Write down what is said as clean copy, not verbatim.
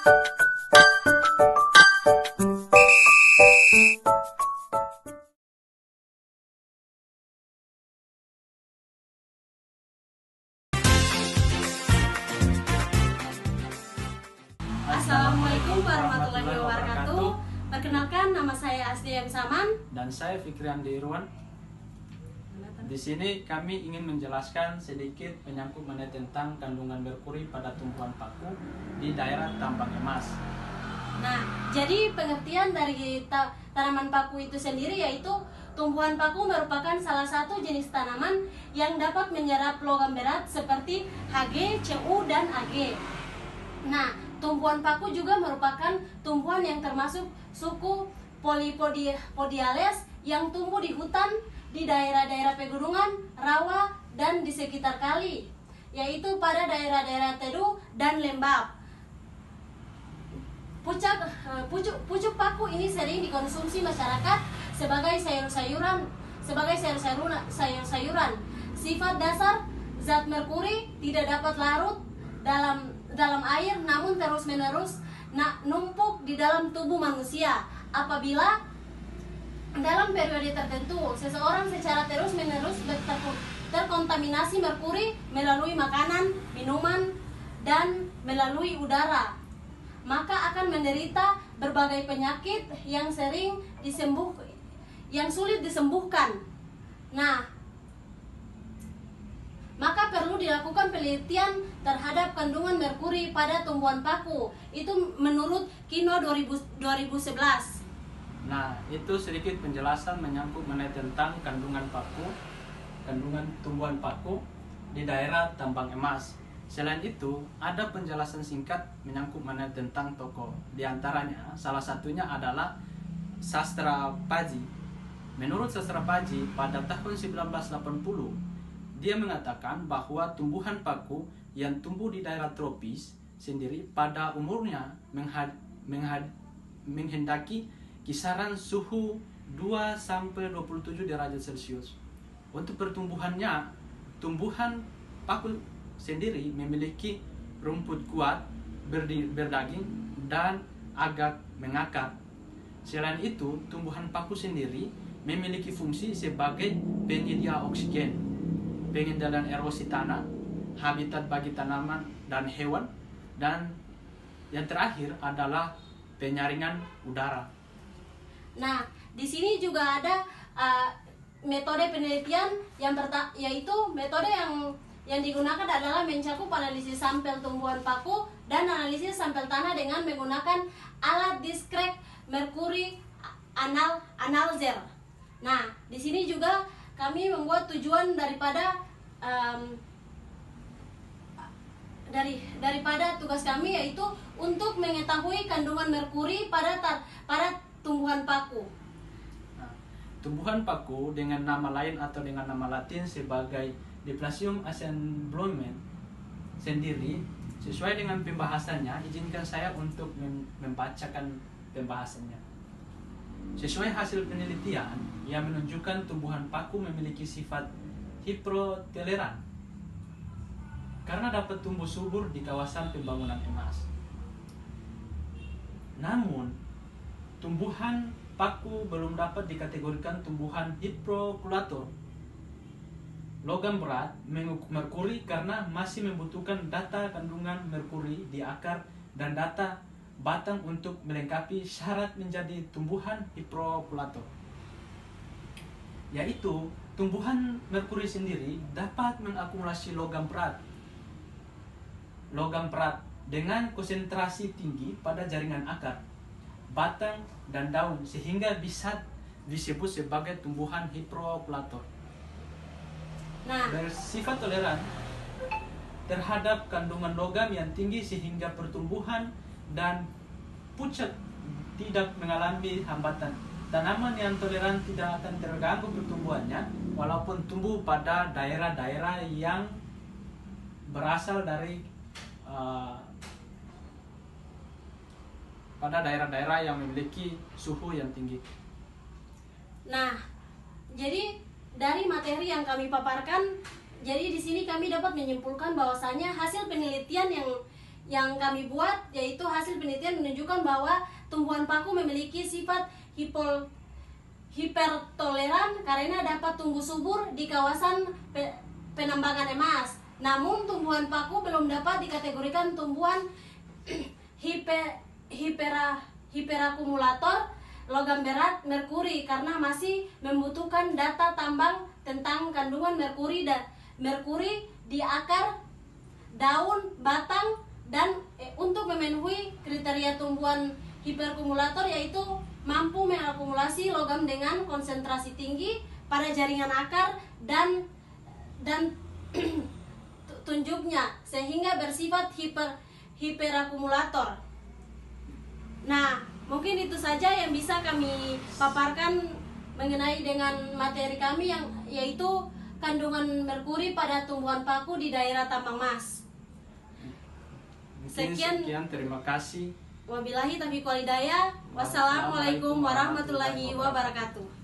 Assalamualaikum warahmatullahi wabarakatuh. Perkenalkan, nama saya Asdiam Saman dan saya Fikrian Dirwan. Di sini kami ingin menjelaskan sedikit menyangkut mengenai tentang kandungan merkuri pada tumbuhan paku di daerah tambang emas. Nah, jadi pengertian dari tanaman paku itu sendiri yaitu tumbuhan paku merupakan salah satu jenis tanaman yang dapat menyerap logam berat seperti Hg, Cu, dan Ag. Nah, tumbuhan paku juga merupakan tumbuhan yang termasuk suku Polypodiales yang tumbuh di hutan, di daerah-daerah pegunungan, rawa, dan di sekitar kali, yaitu pada daerah-daerah teduh dan lembab. Pucuk paku ini sering dikonsumsi masyarakat sebagai sayur-sayuran. Sifat dasar zat merkuri tidak dapat larut dalam air, namun terus-menerus numpuk di dalam tubuh manusia. Apabila dalam periode tertentu seseorang secara terus-menerus terkontaminasi merkuri melalui makanan, minuman, dan melalui udara, maka akan menderita berbagai penyakit yang sulit disembuhkan. Nah, maka perlu dilakukan penelitian terhadap kandungan merkuri pada tumbuhan paku. Itu menurut Kino 2011. Nah, itu sedikit penjelasan menyangkut mengenai tentang kandungan tumbuhan paku di daerah tambang emas. Selain itu, ada penjelasan singkat menyangkut mengenai tentang tokoh. Di antaranya, salah satunya adalah Sastra Paji. Menurut Sastra Paji, pada tahun 1980, dia mengatakan bahwa tumbuhan paku yang tumbuh di daerah tropis sendiri pada umurnya menghendaki kisaran suhu 2-27 derajat Celcius. Untuk pertumbuhannya, tumbuhan paku sendiri memiliki rumput kuat, berdaging, dan agak mengakar. Selain itu, tumbuhan paku sendiri memiliki fungsi sebagai penyedia oksigen, pengendalian erosi tanah, habitat bagi tanaman dan hewan, dan yang terakhir adalah penyaringan udara. Nah, di sini juga ada metode penelitian yaitu metode yang digunakan adalah mencakup analisis sampel tumbuhan paku dan analisis sampel tanah dengan menggunakan alat diskrek merkuri analyzer. Nah, di sini juga kami membuat tujuan daripada tugas kami yaitu untuk mengetahui kandungan merkuri pada tumbuhan paku. Nah, tumbuhan paku dengan nama lain atau dengan nama latin sebagai Diplasmium assemblement sendiri, sesuai dengan pembahasannya, izinkan saya untuk membacakan pembahasannya. Sesuai hasil penelitian yang menunjukkan tumbuhan paku memiliki sifat hipotoleran karena dapat tumbuh subur di kawasan pembangunan emas. Namun, tumbuhan paku belum dapat dikategorikan tumbuhan hiperokulator logam berat merkuri karena masih membutuhkan data kandungan merkuri di akar dan data batang untuk melengkapi syarat menjadi tumbuhan hiperokulator. Yaitu, tumbuhan merkuri sendiri dapat mengakumulasi logam berat dengan konsentrasi tinggi pada jaringan akar, batang, dan daun sehingga bisa disebut sebagai tumbuhan hiperokulator. Bersifat toleran terhadap kandungan logam yang tinggi sehingga pertumbuhan dan pucat tidak mengalami hambatan. Tanaman yang toleran tidak akan terganggu pertumbuhannya walaupun tumbuh pada daerah-daerah yang berasal dari pada daerah-daerah yang memiliki suhu yang tinggi. Nah, jadi dari materi yang kami paparkan, jadi di sini kami dapat menyimpulkan bahwasanya hasil penelitian yang kami buat, yaitu hasil penelitian menunjukkan bahwa tumbuhan paku memiliki sifat hipertoleran karena dapat tumbuh subur di kawasan penambangan emas. Namun tumbuhan paku belum dapat dikategorikan tumbuhan hiperakumulator logam berat merkuri karena masih membutuhkan data tambang tentang kandungan merkuri di akar, daun, batang, dan untuk memenuhi kriteria tumbuhan hiperkumulator, yaitu mampu mengakumulasi logam dengan konsentrasi tinggi pada jaringan akar dan tunjuknya sehingga bersifat hiperakumulator. Nah, mungkin itu saja yang bisa kami paparkan mengenai dengan materi kami yang yaitu kandungan merkuri pada tumbuhan paku di daerah tambang emas. Sekian, terima kasih. Wabillahi taufiq wal hidayah. Wassalamualaikum warahmatullahi wabarakatuh.